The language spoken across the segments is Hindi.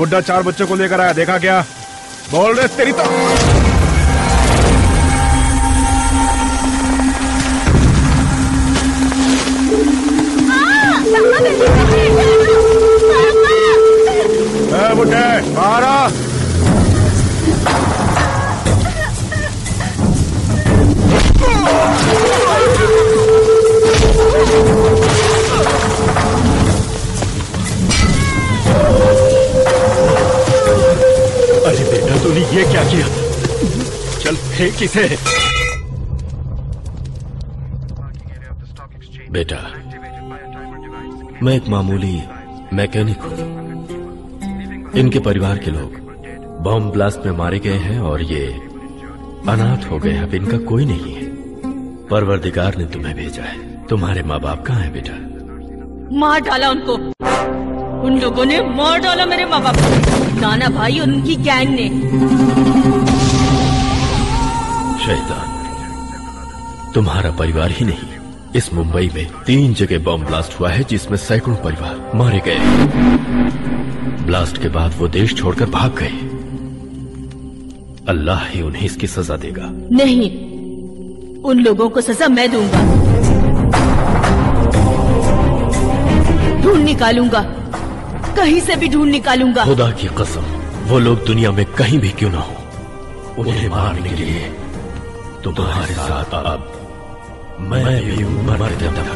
बुड्ढा 4 बच्चों को लेकर आया, देखा क्या? बोल रहे तेरी तो बुड्ढे बाहर आ। अरे बेटा तूने ये क्या किया? चल फेंक इसे। बेटा मैं एक मामूली मैकेनिक हूँ। इनके परिवार के लोग बॉम्ब ब्लास्ट में मारे गए हैं और ये अनाथ हो गए। अब इनका कोई नहीं है। परवरदिगार ने तुम्हें भेजा है। तुम्हारे माँ बाप कहाँ है बेटा? मार डाला उनको। उन लोगों ने मार डाला मेरे माँ बाप को, नाना भाई और उनकी गैंग ने। शैतान, तुम्हारा परिवार ही नहीं, इस मुंबई में 3 जगह बॉम्ब ब्लास्ट हुआ है जिसमें सैकड़ों परिवार मारे गए। ब्लास्ट के बाद वो देश छोड़कर भाग गए। अल्लाह ही उन्हें इसकी सजा देगा। नहीं, उन लोगों को सजा मैं दूंगा। ढूंढ निकालूंगा, कहीं से भी ढूंढ निकालूंगा। खुदा की कसम, वो लोग दुनिया में कहीं भी क्यों ना हो, उन्हें मारने के लिए तुम्हारे साथ अब मैं भी मरते तक।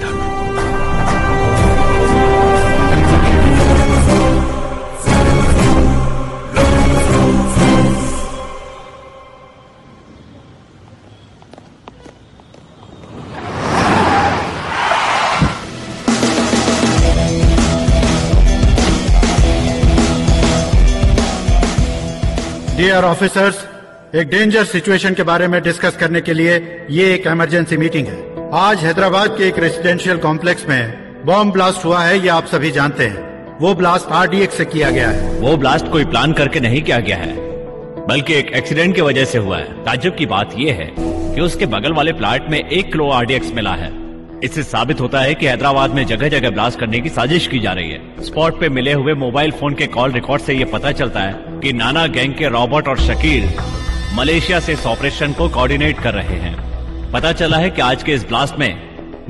डियर ऑफिसर्स, एक डेंजर सिचुएशन के बारे में डिस्कस करने के लिए ये एक इमरजेंसी मीटिंग है। आज हैदराबाद के एक रेजिडेंशियल कॉम्प्लेक्स में बॉम्ब ब्लास्ट हुआ है, ये आप सभी जानते हैं। वो ब्लास्ट आरडीएक्स से किया गया है। वो ब्लास्ट कोई प्लान करके नहीं किया गया है, बल्कि एक एक्सीडेंट की वजह से हुआ है। ताज्जुब की बात यह है कि उसके बगल वाले प्लाट में 1 किलो आरडीएक्स मिला है। इससे साबित होता है कि हैदराबाद में जगह जगह ब्लास्ट करने की साजिश की जा रही है। स्पॉट पे मिले हुए मोबाइल फोन के कॉल रिकॉर्ड से ये पता चलता है कि नाना गैंग के रॉबर्ट और शकील मलेशिया से इस ऑपरेशन को कोऑर्डिनेट कर रहे हैं। पता चला है कि आज के इस ब्लास्ट में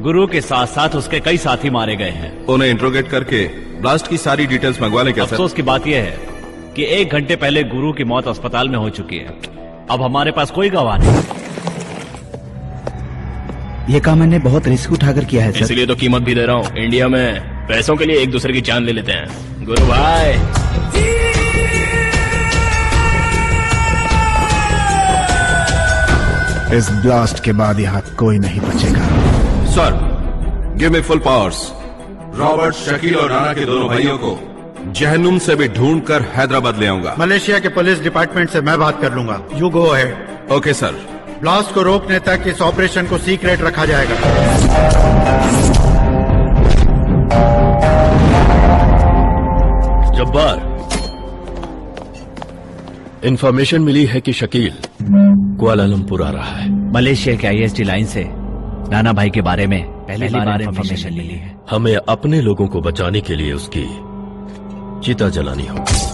गुरु के साथ साथ उसके कई साथी मारे गए हैं। उन्हें इंट्रोगेट करके ब्लास्ट की सारी डिटेल्स मंगवा लें क्या सर? अफसोस की बात यह है कि 1 घंटे पहले गुरु की मौत अस्पताल में हो चुकी है। अब हमारे पास कोई गवाह नहीं। ये काम मैंने बहुत रिस्क उठाकर किया है सर। इसलिए तो कीमत भी दे रहा हूँ। इंडिया में पैसों के लिए एक दूसरे की जान ले लेते हैं। गुरु भाई, इस ब्लास्ट के बाद यहाँ कोई नहीं बचेगा। Sir, give me full powers. Robert, Shakeel और राणा के दोनों भाइयों को जहन्नुम से भी ढूंढ कर हैदराबाद ले आऊंगा। मलेशिया के पुलिस डिपार्टमेंट से मैं बात कर लूंगा। You go ahead. Okay sir. Blast को रोकने तक इस ऑपरेशन को सीक्रेट रखा जाएगा। जब्बार, इंफॉर्मेशन मिली है कि शकील कुआलालंपुर आ रहा है। मलेशिया के आईएसडी लाइन से नाना भाई के बारे में पहली बार इंफॉर्मेशन मिली है। हमें अपने लोगों को बचाने के लिए उसकी चिता जलानी होगी।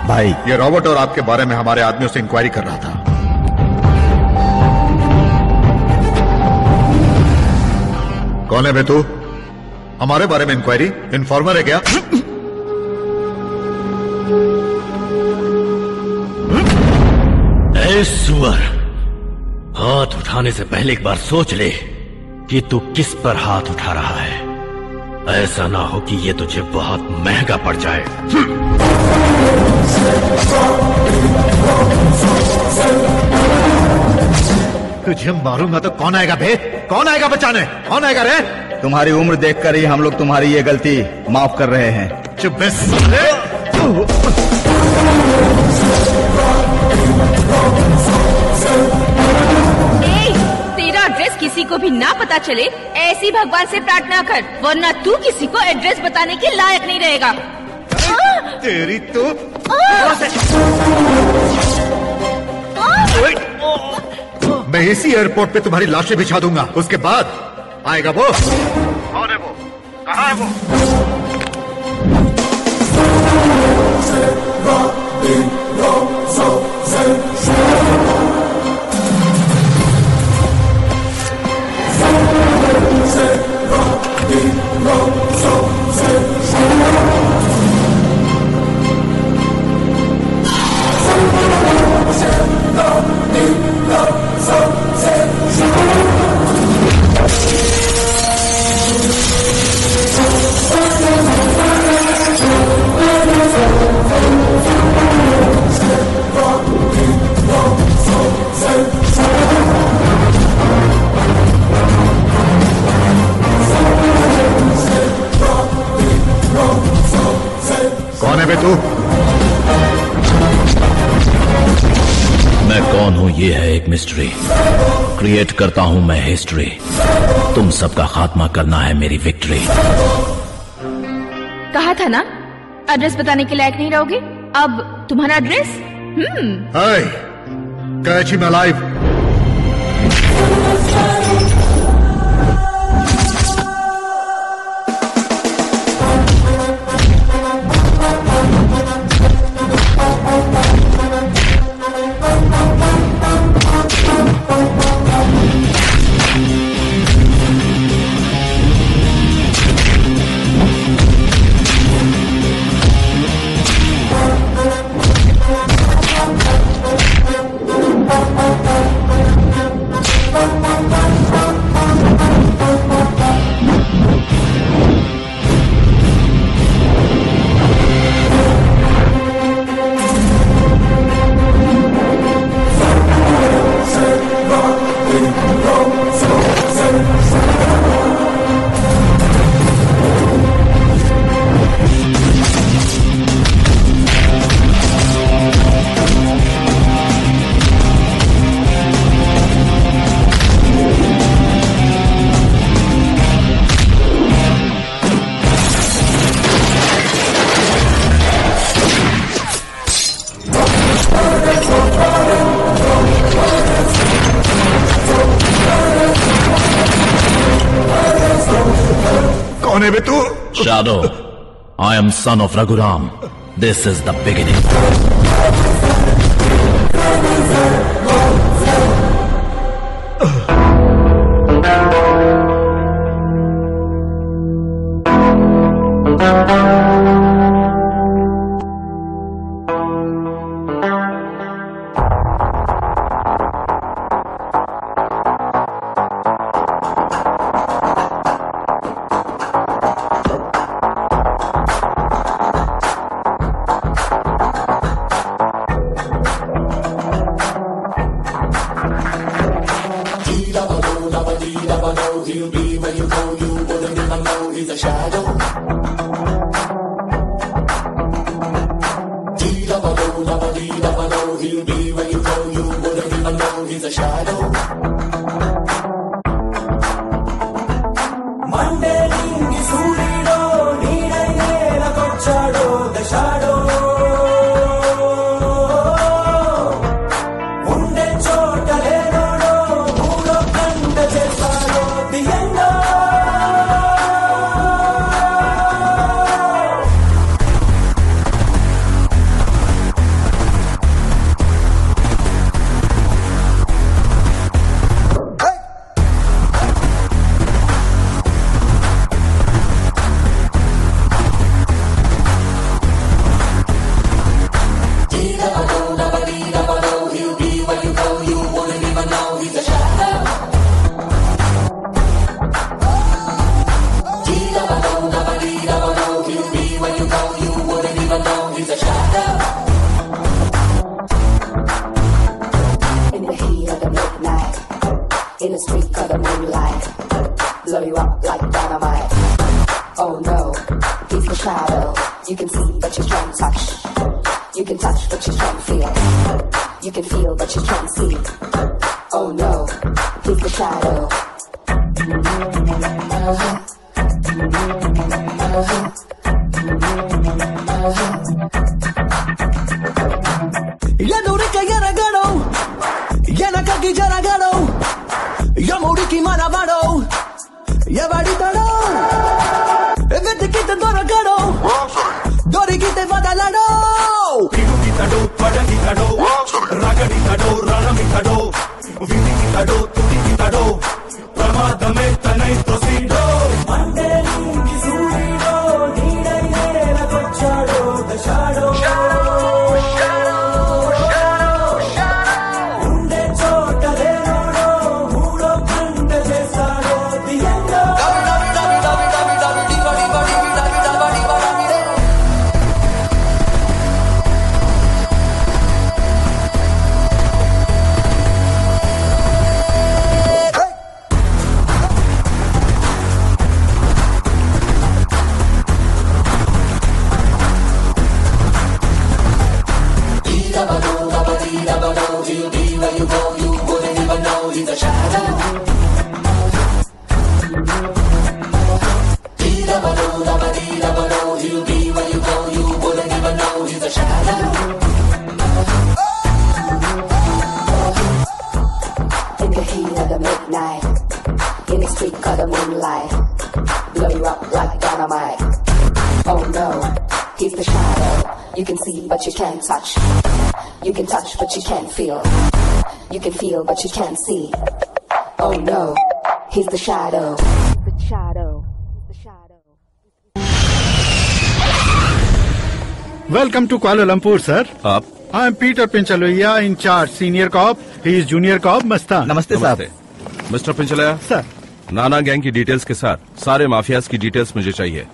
भाई, ये रॉबर्ट और आपके बारे में हमारे आदमियों से इंक्वायरी कर रहा था। कौन है बे तू? हमारे बारे में इंक्वायरी? इन्फॉर्मर है क्या? ए सुअर, हाथ उठाने से पहले एक बार सोच ले कि तू किस पर हाथ उठा रहा है। ऐसा ना हो कि ये तुझे बहुत महंगा पड़ जाए। तुझे मारूंगा तो कौन आएगा बे? कौन आएगा बचाने? कौन आएगा रे? तुम्हारी उम्र देखकर ही हम लोग तुम्हारी ये गलती माफ कर रहे हैं। चुप बे साले। तेरा एड्रेस किसी को भी ना पता चले, ऐसी भगवान से प्रार्थना कर, वरना तू किसी को एड्रेस बताने के लायक नहीं रहेगा। तेरी तो मैं इसी एयरपोर्ट पे तुम्हारी लाशें बिछा दूंगा, उसके बाद आएगा वो। कौन है वो? कहाँ है वो? कौन है बे तू? मैं कौन हूं ये है एक मिस्ट्री। क्रिएट करता हूं मैं हिस्ट्री। तुम सबका खात्मा करना है मेरी विक्ट्री। कहा था ना एड्रेस बताने के लायक नहीं रहोगे। अब तुम्हारा address? Hey, catch him alive. कौन है बे तू? Shadow, I am son of Raghuram. This is the beginning. Yanurika Yaragano, Yanakaki Jaragano, Yamuriki Manavado, Yabaditano, Evetikita Doragano, Dorikite Vadalado, Kitado, Padakitado, Ragaditado, Ranamikado, Vitikitado, Tutikitado, Pramadame Tanai Prosido, Mandelu, Kizurido, Nida Nera Cochado, the shadow. But you can't touch. You can touch, but you can't feel. You can feel, but you can't see. Oh no, he's the shadow. The shadow. The shadow. Welcome to Kuala Lumpur, sir. आप? I am Peter Pinchaloya, in charge, senior cop. He is junior cop, Mastan. नमस्ते साहब. मिस्टर पिंचलैया. सर. नाना गैंग की डिटेल्स के साथ सारे माफियाज की डिटेल्स मुझे चाहिए.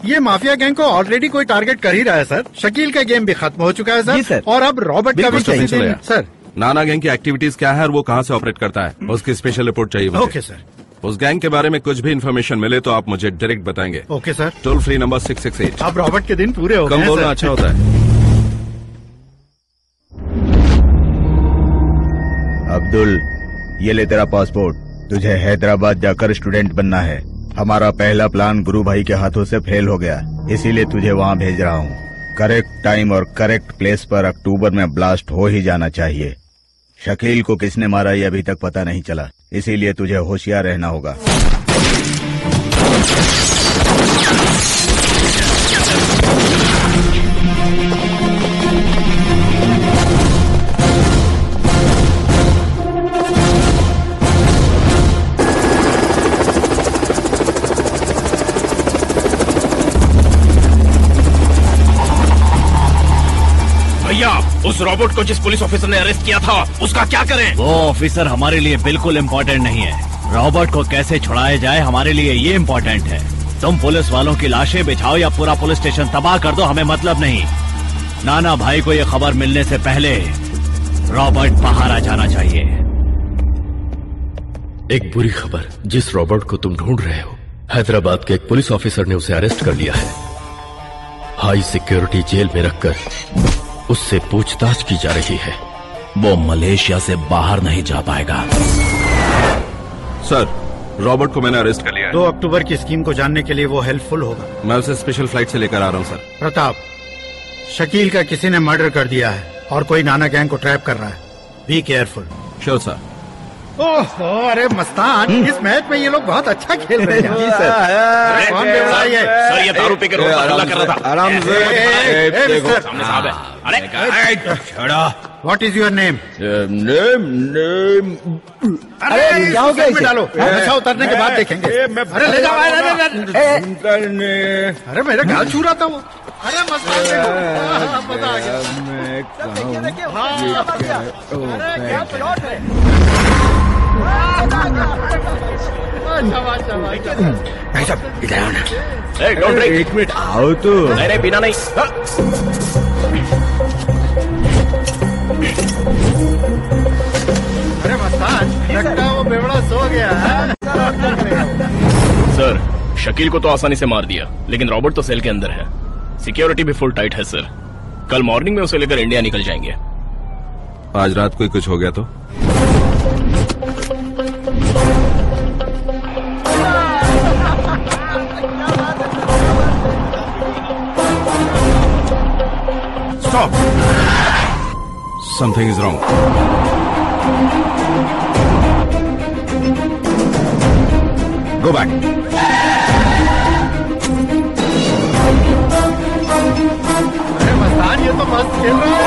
ये माफिया गैंग को ऑलरेडी कोई टारगेट कर ही रहा है सर. शकील का गेम भी खत्म हो चुका है सर. जी सर. और अब रॉबर्ट का भी सर. नाना गैंग की एक्टिविटीज क्या है और वो कहाँ से ऑपरेट करता है, उसकी स्पेशल रिपोर्ट चाहिए मुझे. Okay sir. उस गैंग के बारे में कुछ भी इन्फॉर्मेशन मिले तो आप मुझे डायरेक्ट बताएंगे. Okay sir. Toll free number 668. अब रॉबर्ट के दिन पूरे हो गए. कम बोलना अच्छा होता है. अब्दुल, ये ले तेरा पासपोर्ट. तुझे हैदराबाद जाकर स्टूडेंट बनना है. हमारा पहला प्लान गुरु भाई के हाथों से फेल हो गया, इसीलिए तुझे वहाँ भेज रहा हूँ. करेक्ट टाइम और करेक्ट प्लेस पर अक्टूबर में ब्लास्ट हो ही जाना चाहिए. शकील को किसने मारा ये अभी तक पता नहीं चला, इसीलिए तुझे होशियार रहना होगा. उस रॉबर्ट को जिस पुलिस ऑफिसर ने अरेस्ट किया था उसका क्या करें? वो ऑफिसर हमारे लिए बिल्कुल इम्पोर्टेंट नहीं है. रॉबर्ट को कैसे छुड़ाया जाए हमारे लिए ये इम्पोर्टेंट है. तुम पुलिस वालों की लाशें बिछाओ या पूरा पुलिस स्टेशन तबाह कर दो, हमें मतलब नहीं. नाना भाई को ये खबर मिलने से पहले रॉबर्ट बाहर आ जाना चाहिए. एक बुरी खबर. जिस रॉबर्ट को तुम ढूंढ रहे हो, हैदराबाद के एक पुलिस ऑफिसर ने उसे अरेस्ट कर लिया है. हाई सिक्योरिटी जेल में रखकर उससे पूछताछ की जा रही है. वो मलेशिया से बाहर नहीं जा पाएगा. सर, रॉबर्ट को मैंने अरेस्ट कर लिया है. 2 अक्टूबर की स्कीम को जानने के लिए वो हेल्पफुल होगा. मैं उसे स्पेशल फ्लाइट से लेकर आ रहा हूँ सर. प्रताप, शकील का किसी ने मर्डर कर दिया है और कोई नाना गैंग को ट्रैप कर रहा है. Be careful. Sure sir. Oh, अरे मस्तान, इस मैच में ये लोग बहुत अच्छा खेल रहे हैं. जी सर. कौन बेवड़ा है ये? सर, ये दारू पीकर हल्ला कर रहा था. आराम से. सामने साहब है. अरे what is your name? Name. अरे क्या हो गया इसे? डालो, नशा उतरने के बाद देखेंगे. अरे ले जाओ. अरे मेरा गाल छू रहा था वो. अरे मस्तान, मजा आ गया. भाई साहब इधर आओ ना. Don't drink. एक मिनट आओ तो. नहीं पीना नहीं. अरे मस्तान, लगता है वो बेवड़ा सो गया है. सर, शकील को तो आसानी से मार दिया, लेकिन रॉबर्ट तो सेल के अंदर है. सिक्योरिटी भी फुल टाइट है सर. कल मॉर्निंग में उसे लेकर इंडिया निकल जाएंगे. आज रात को ही कुछ हो गया तो? Stop! Something is wrong. Go back. अरे मस्तान, ये तो मस्त खेल रहा है।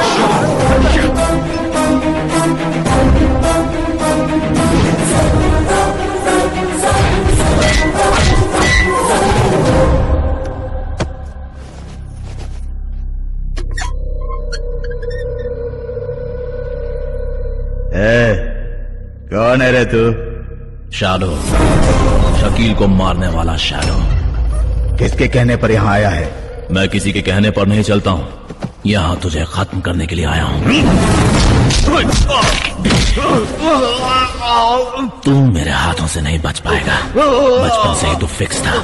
कौन है रे तू? शैडो, शकील को मारने वाला शैडो। किसके कहने पर यहाँ आया है? मैं किसी के कहने पर नहीं चलता हूँ, यहाँ तुझे खत्म करने के लिए आया हूँ। तू मेरे हाथों से नहीं बच पाएगा। बचपन से ही तू फिक्स था।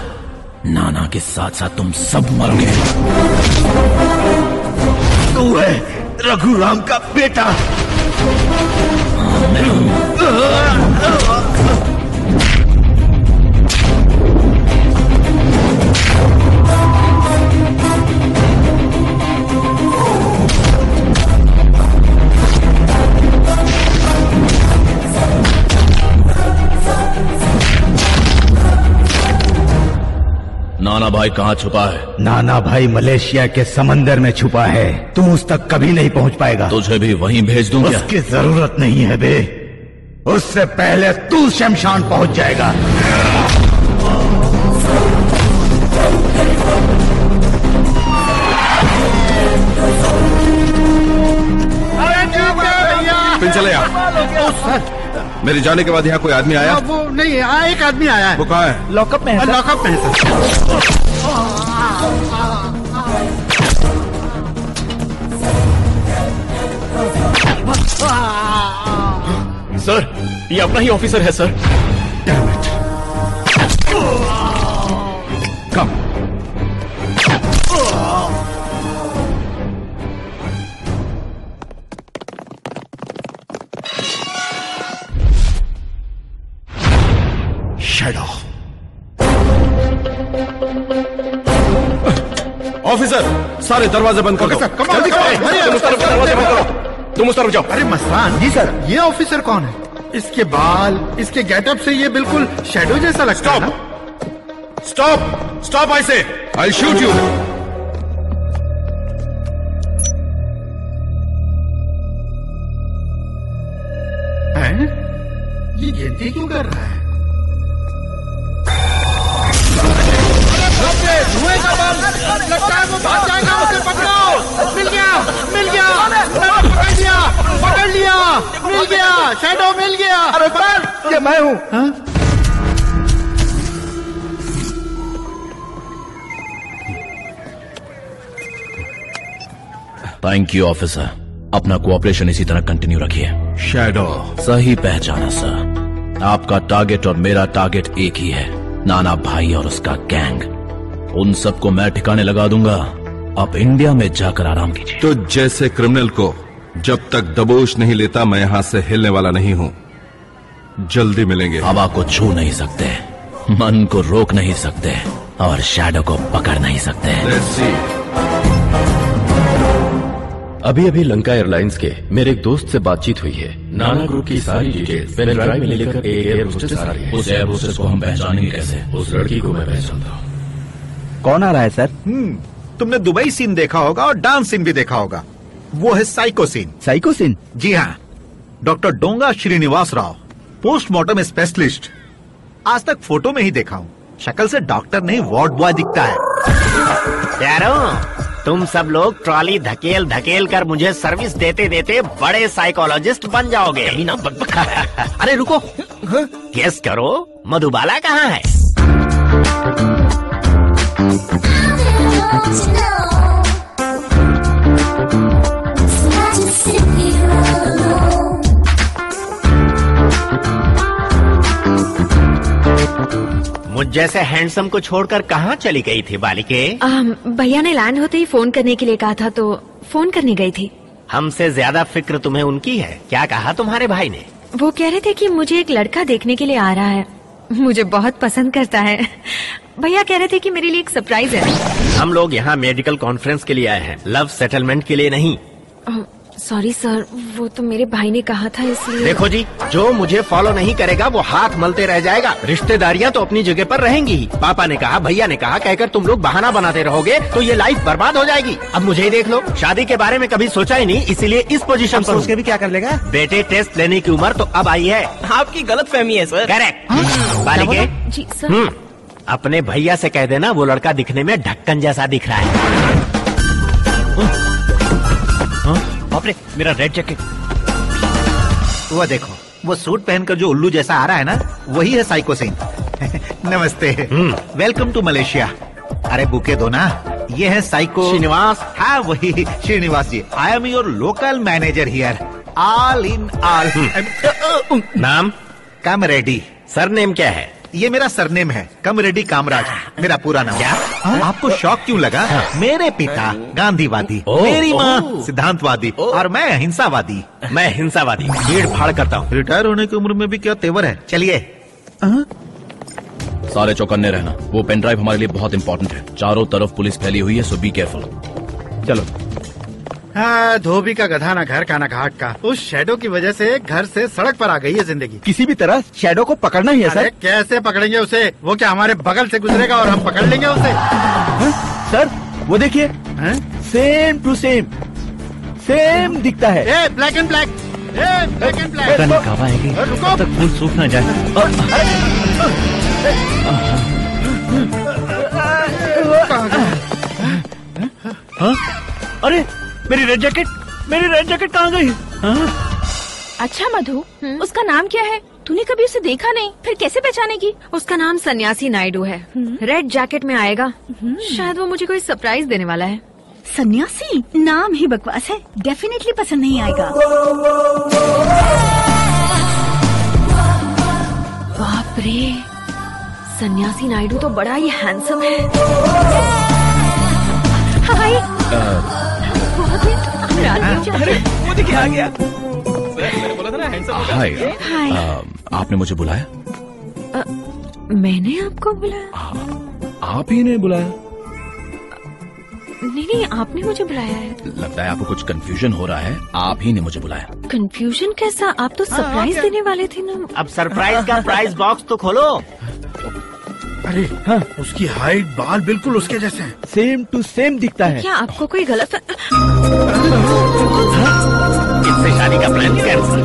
नाना के साथ साथ तुम सब मरोगे। तू है रघुराम का बेटा। मैं हूँ। नाना भाई कहाँ छुपा है? नाना भाई मलेशिया के समंदर में छुपा है। तू उस तक कभी नहीं पहुंच पाएगा। तुझे भी वहीं भेज दूं क्या? उसकी जरूरत नहीं है बे। उससे पहले तू शमशान पहुंच जाएगा। पिन चले आप। मेरे जाने के बाद यहाँ कोई आदमी आया? वो नहीं, एक आदमी आया है। वो कहाँ है? लॉकअप में है। लॉकअप में है सर। ये अपना ही ऑफिसर है सर। कम। शैडो। ऑफिसर, सारे दरवाजे बंद करो। जल्दी करो। दरवाजे बंद करो। तुम उस तरफ जाओ। अरे मस्तान जी सर, ये ऑफिसर कौन है? इसके बाल, इसके गेटअप से ये बिल्कुल शैडो जैसा लगता है ना? स्टॉप! स्टॉप आई से! I shoot you! ये गिनती क्यों कर रहा है? धुएं का बम लगता है, वो भाग जाएगा। उसे पकड़ो। मिल गया, मिल गया, पकड़ लिया, पकड़ लिया, मिल गया, शैडो मिल गया। अरे सर, ये मैं हूँ। Thank you officer. अपना कोऑपरेशन इसी तरह कंटिन्यू रखिए। शैडो। सही पहचाना सर। आपका टारगेट और मेरा टारगेट एक ही है, नाना भाई और उसका गैंग। उन सबको मैं ठिकाने लगा दूंगा। आप इंडिया में जाकर आराम कीजिए। तो जैसे क्रिमिनल को जब तक दबोच नहीं लेता, मैं यहाँ से हिलने वाला नहीं हूँ। जल्दी मिलेंगे। हवा को छू नहीं सकते, मन को रोक नहीं सकते, और शैडो को पकड़ नहीं सकते। अभी अभी लंका एयरलाइंस के मेरे एक दोस्त से बातचीत हुई है। नाना ग्रुप की सारी डिटेल्स पेन ड्राइव में लेकर एक एयर होस्टेस आ रही है। उस एयर होस्टेस को हम पहचानेंगे कैसे? उस लड़की को मैं पहचानता हूँ। कौन आ रहा है सर? तुमने दुबई सीन देखा होगा और डांस सीन भी देखा होगा। वो है साइको सीन। Psycho scene? जी हाँ। Doctor Donga Srinivas Rao, postmortem specialist. आज तक फोटो में ही देखा हूँ। शक्ल से डॉक्टर नहीं, वार्ड बॉय दिखता है। प्यारो, तुम सब लोग ट्रॉली धकेल धकेल कर मुझे सर्विस देते देते बड़े साइकोलॉजिस्ट बन जाओगे। अरे रुको, गेस करो, मधुबाला कहाँ है? मुझ जैसे हैंडसम को छोड़कर कहाँ चली गई थी बालिके? भैया ने लैंड होते ही फोन करने के लिए कहा था, तो फोन करने गई थी। हमसे ज्यादा फिक्र तुम्हें उनकी है। क्या कहा तुम्हारे भाई ने? वो कह रहे थे कि मुझे एक लड़का देखने के लिए आ रहा है, मुझे बहुत पसंद करता है। भैया कह रहे थे कि मेरे लिए एक सरप्राइज है। हम लोग यहाँ मेडिकल कॉन्फ्रेंस के लिए आए हैं, लव सेटलमेंट के लिए नहीं। सॉरी सर, वो तो मेरे भाई ने कहा था इसलिए। देखो जी, जो मुझे फॉलो नहीं करेगा वो हाथ मलते रह जाएगा। रिश्तेदारियाँ तो अपनी जगह पर रहेंगी ही। पापा ने कहा, भैया ने कहा, कहकर तुम लोग बहाना बनाते रहोगे तो ये लाइफ बर्बाद हो जाएगी। अब मुझे ही देख लो, शादी के बारे में कभी सोचा ही नहीं, इसीलिए इस पोजीशन पर सोच के भी क्या कर लेगा? बेटे टेस्ट लेने की उम्र तो अब आई है। आपकी गलत फहमी है सर। करेक्ट। बालिके, जी सर। अपने भैया से कह देना वो लड़का दिखने में ढक्कन जैसा दिख रहा है। बाप रे, मेरा रेड जैकेट। वो देखो, वो सूट पहनकर जो उल्लू जैसा आ रहा है ना, वही है साइको सिंह। नमस्ते, वेलकम टू मलेशिया। अरे बुके दो ना, ये है साइको श्रीनिवास। हाँ वही Srinivas ji. I am your local manager here, all in all. नाम? Come ready. सरनेम क्या है? ये मेरा सरनेम है, कम रेडी कामराज, मेरा पूरा नाम। क्या? आपको शौक क्यों लगा? मेरे पिता गांधीवादी, मेरी माँ सिद्धांतवादी और मैं अहिंसावादी। मैं हिंसावादी, भीड़ फाड़ करता हूँ। रिटायर होने की उम्र में भी क्या तेवर है। चलिए। सारे चौकन्ने रहना, वो पेन ड्राइव हमारे लिए बहुत इंपॉर्टेंट है। चारों तरफ पुलिस फैली हुई है, सो बी केयरफुल। चलो। हाँ, धोबी का गधा ना घर का ना घाट का। उस शैडो की वजह से घर से सड़क पर आ गई है जिंदगी। किसी भी तरह शैडो को पकड़ना ही है सर। कैसे पकड़ेंगे उसे? वो क्या हमारे बगल से गुजरेगा और हम पकड़ लेंगे उसे? सर वो देखिए, सेम टू सेम दिखता है। Black and black, black and black. कहाँ है कि रुको, तक फूल सूख ना जाए। अरे मेरी रेड जैकेट कहाँ गई? अच्छा मधु, उसका नाम क्या है? तूने कभी उसे देखा नहीं, फिर कैसे पहचानेगी? उसका नाम सन्यासी नायडू है। रेड जैकेट में आएगा। शायद वो मुझे कोई सरप्राइज देने वाला है। सन्यासी नाम ही बकवास है, डेफिनेटली पसंद नहीं आएगा। बाप रे, सन्यासी नायडू तो बड़ा ही हैंडसम है। हाय। वो देखिए आ गया। हाय। आपने मुझे बुलाया? मैंने आपको बुलाया? आप ही ने बुलाया? नहीं, आपने मुझे बुलाया है। लगता है आपको कुछ कंफ्यूजन हो रहा है। आप ही ने मुझे बुलाया। कंफ्यूजन कैसा? आप तो सरप्राइज देने वाले थे ना। अब सरप्राइज का प्राइज बॉक्स तो खोलो। अरे हाँ, उसकी हाइट, बाल बिल्कुल उसके जैसे हैं। सेम टू सेम दिखता है। क्या आपको कोई गलत? इससे शादी का प्लान कैंसिल।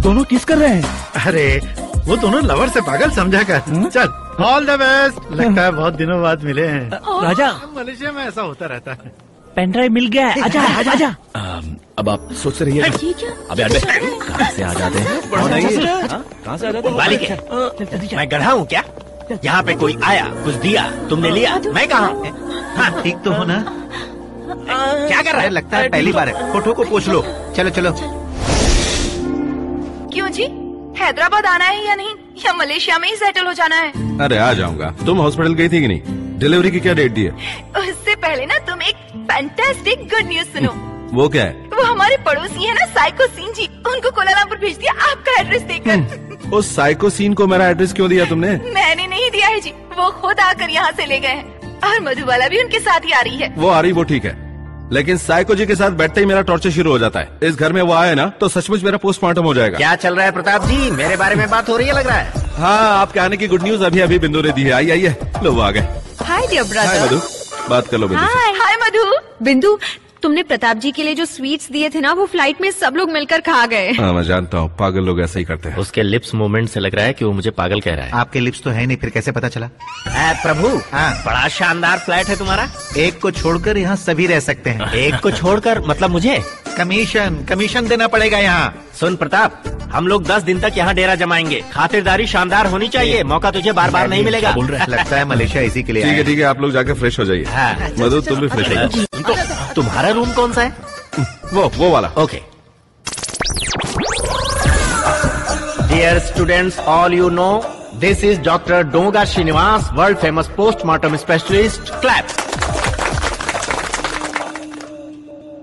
दोनों किस कर रहे हैं? अरे वो दोनों लवर से पागल समझा कर। चल, ऑल द बेस्ट। लगता है बहुत दिनों बाद मिले हैं। राजा, मलेशिया में ऐसा होता रहता है। पेन ड्राइव मिल गया है। आजा आजा आजा। अब आप सोच रही है। अब यार कहाँ से आ जाते हैं? कहाँ से आ जाते हैं? बालिके, मैं गधा हूँ क्या? यहाँ पे कोई आया, कुछ दिया, तुमने लिया, मैं कहाँ? हाँ, ठीक तो हो ना? क्या कर रहा है? लगता है पहली बार है। फोटो को पूछ लो। चलो चलो। क्यों जी, हैदराबाद आना है या नहीं, या मलेशिया में ही सेटल हो जाना है? अरे आ जाऊंगा। तुम हॉस्पिटल गई थी कि नहीं? डिलीवरी की क्या डेट दी है? उससे पहले ना तुम एक फैंटास्टिक गुड न्यूज सुनो। वो क्या है? वो हमारे पड़ोसी है ना, साइको सिंह जी, उनको कुलालमपुर भेज दिया आपका एड्रेस देकर। उस साइको सीन को मेरा एड्रेस क्यों दिया तुमने? मैंने नहीं दिया है जी, वो खुद आकर यहाँ से ले गए हैं। और मधुबाला भी उनके साथ ही आ रही है। वो आ रही, वो ठीक है, लेकिन साइको जी के साथ बैठते ही मेरा टॉर्चर शुरू हो जाता है। इस घर में वो आए ना तो सचमुच मेरा पोस्टमार्टम हो जाएगा। क्या चल रहा है प्रताप जी? मेरे बारे में बात हो रही है लग रहा है। हाँ, आपके आने की गुड न्यूज अभी अभी बिंदु ने दी है। आइए लो, वो आ गए। Hi dear brother. हाय मधु, बात कर लो बिंदु से। हाय मधु। बिंदु, तुमने प्रताप जी के लिए जो स्वीट्स दिए थे ना, वो फ्लाइट में सब लोग मिलकर खा गए। हाँ मैं जानता हूँ, पागल लोग ऐसा ही करते हैं। उसके लिप्स मूवमेंट से लग रहा है कि वो मुझे पागल कह रहा है। आपके लिप्स तो है नहीं, फिर कैसे पता चला? प्रभु, हाँ, बड़ा शानदार फ्लैट है तुम्हारा। एक को छोड़कर यहाँ सभी रह सकते हैं। एक को छोड़कर मतलब मुझे? कमीशन देना पड़ेगा यहाँ। सुन प्रताप, हम लोग 10 दिन तक यहाँ डेरा जमाएंगे। खातिरदारी शानदार होनी चाहिए, मौका तुझे बार बार नहीं मिलेगा। लगता है मलेशिया इसी के लिए। ठीक है ठीक है, आप लोग जाके फ्रेश हो जाइए। हाँ। मधु तुम भी फ्रेश हो जाओ। तुम्हारा रूम कौन सा है? वो वाला। Okay. Dear students, all you know, this is doctor Donga Srinivas, world famous postmortem specialist. Clap.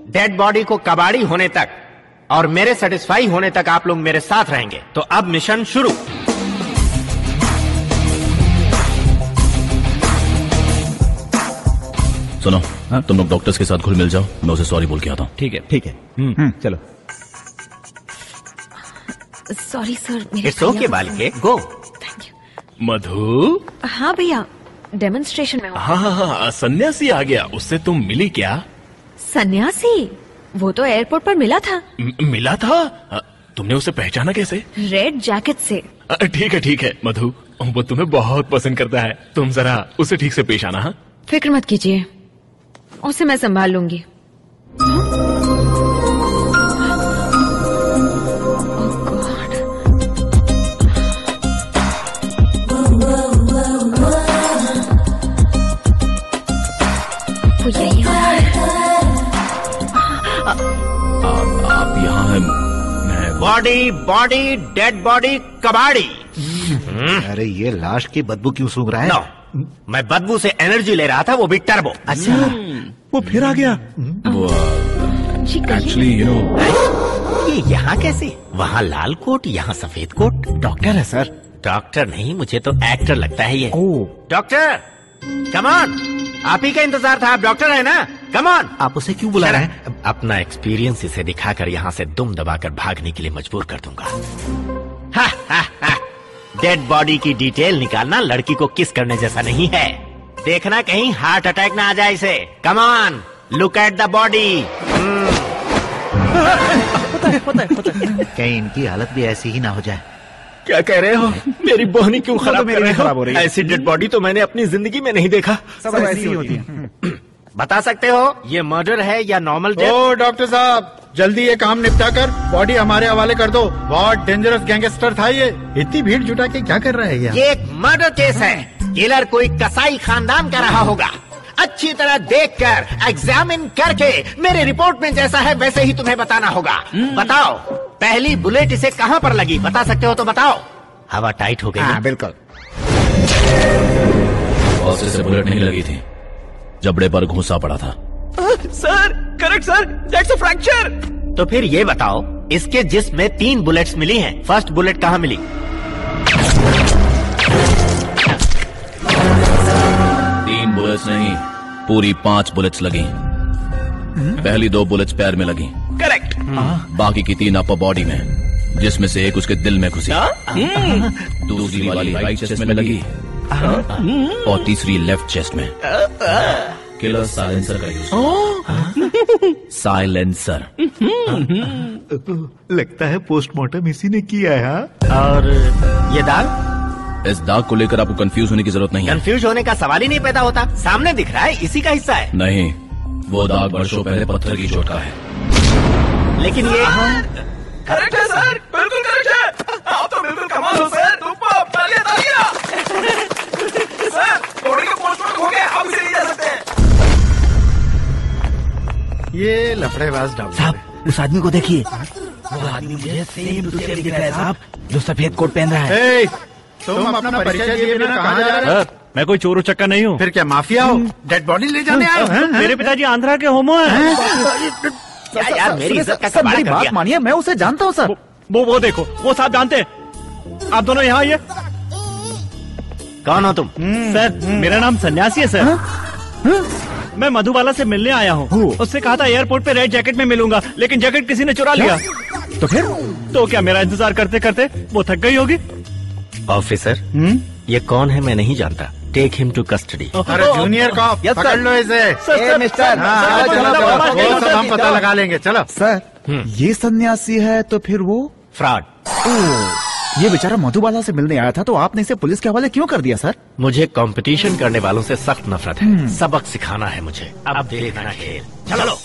Dead body को कबाड़ी होने तक और मेरे सेटिस्फाई होने तक आप लोग मेरे साथ रहेंगे। तो अब मिशन शुरू। सुनो, तुम लोग डॉक्टर्स के साथ घुल मिल जाओ, मैं उसे सॉरी बोल के आता हूँ। ठीक है ठीक है। चलो। Sorry sir. इट्स ओके बालिके, गो। मधु। हाँ भैया, डेमोन्स्ट्रेशन में हूँ। हाँ, सन्यासी आ गया, उससे तुम मिली क्या? सन्यासी? वो तो एयरपोर्ट पर मिला था। मिला था? तुमने उसे पहचाना कैसे? रेड जैकेट से। ठीक है मधु, वो तुम्हें बहुत पसंद करता है, तुम जरा उसे ठीक से पेश आना। हाँ, फिक्र मत कीजिए, उसे मैं संभाल लूंगी। वो यही आप यहाँ हैं? बॉडी बॉडी डेड बॉडी कबाड़ी। अरे ये लाश की बदबू क्यों सूंघ रहा है? नो, मैं बदबू से एनर्जी ले रहा था, वो भी टर्बो। अच्छा, वो फिर आ गया। एक्चुअली यू नो, ये यहाँ कैसे? वहाँ लाल कोट, यहाँ सफेद कोट। डॉक्टर है सर। डॉक्टर नहीं, मुझे तो एक्टर लगता है ये। डॉक्टर कम ऑन, आप ही का इंतजार था, आप डॉक्टर है ना? Come on. आप उसे क्यों बुला रहे हैं? अपना एक्सपीरियंस इसे दिखाकर यहाँ से दुम दबाकर भागने के लिए मजबूर कर दूंगा। हा, हा, हा। डेड बॉडी की डिटेल निकालना लड़की को किस करने जैसा नहीं है। देखना कहीं हार्ट अटैक ना आ जाए इसे। Come on, look at the body. पता है। कहीं इनकी हालत भी ऐसी ही ना हो जाए। क्या कह रहे हो? मेरी बोहनी क्यों खराब कर रहे हो? खराब हो रही है। ऐसी डेड बॉडी तो मैंने अपनी जिंदगी में नहीं देखा। सब ऐसी होती है। बता सकते हो ये मर्डर है या नॉर्मल डेथ? ओ डॉक्टर साहब, जल्दी ये काम निपटा कर बॉडी हमारे हवाले कर दो। बहुत डेंजरस गैंगस्टर था ये। इतनी भीड़ जुटा के क्या कर रहा है ये एक मर्डर केस है। किलर कोई कसाई खानदान का रहा होगा। अच्छी तरह देखकर एग्जामिन करके मेरे रिपोर्ट में जैसा है वैसे ही तुम्हें बताना होगा। बताओ, पहली बुलेट इसे कहाँ पर लगी? बता सकते हो तो बताओ। हवा टाइट हो गई। हाँ, बिल्कुल। और से बुलेट नहीं लगी थी, जबड़े पर घुसा पड़ा था। Sir, correct sir, that's a fracture. तो फिर ये बताओ, इसके जिस्म में 3 बुलेट्स मिली हैं, फर्स्ट बुलेट कहाँ मिली? बुलेट्स नहीं, पूरी 5 बुलेट्स लगी। पहली 2 बुलेट्स पैर में लगी। करेक्ट। बाकी की 3 अपर बॉडी में, जिसमें से एक उसके दिल में घुसी। दूसरी वाली राइट चेस्ट में लगी और तीसरी लेफ्ट चेस्ट में। किलर साइलेंसर का यूज। साइलेंसर। लगता है पोस्टमार्टम इसी ने किया है। और ये दाग? इस दाग को लेकर आपको कंफ्यूज होने की जरूरत नहीं है। कंफ्यूज होने का सवाल ही नहीं पैदा होता, सामने दिख रहा है, इसी का हिस्सा है। नहीं, वो दाग वर्षों पहले पत्थर की चोट का है। लेकिन ये करेक्ट है सर, बिल्कुल करेक्ट है। आप तो बिल्कुल कमाल हो सर। तालियां तालियां। सर, बॉडी का पोस्टमार्टम हो गया, आप इसे ले जा सकते हैं। ये लफड़ेबाज डॉक्टर साहब, उस आदमी को देखिए। वो आदमी मुझे सेम टू सेम दिख रहा है साहब, जो सफेद कोट पहन रहा है। तुम अपना परिचय दिए बिना कहाँ जा रहे हो? मैं कोई चोर उचक्का नहीं हूँ। फिर क्या माफिया हो? डेड बॉडी ले जाने आए हो? मेरे पिताजी आंध्रा के होमो हैं। यार मेरी इज्जत का सर, सवाल मेरी कर बात दिया। मानिए, मैं उसे जानता हूँ सर। वो देखो, वो साहब जानते हैं। आप दोनों यहाँ आइए। कौन हो तुम? सर, मेरा नाम सन्यासी है सर। मैं मधुबाला से मिलने आया हूँ। उससे कहा था एयरपोर्ट पे रेड जैकेट में मिलूंगा, लेकिन जैकेट किसी ने चुरा लिया। तो फिर? तो क्या मेरा इंतजार करते करते वो थक गई होगी। ऑफिसर, ये कौन है मैं नहीं जानता। Take him to custody. अरे जूनियर कॉप, पकड़ लो इसे। मिस्टर, वो सब हम पता लगा लेंगे, चलो। सर, ये सन्यासी है तो फिर वो फ्रॉड। ये बेचारा मधुबाला से मिलने आया था, तो आपने इसे पुलिस के हवाले क्यों कर दिया सर? मुझे कंपटीशन करने वालों से सख्त नफरत है। सबक सिखाना है मुझे। अब देखना खेल। चलो।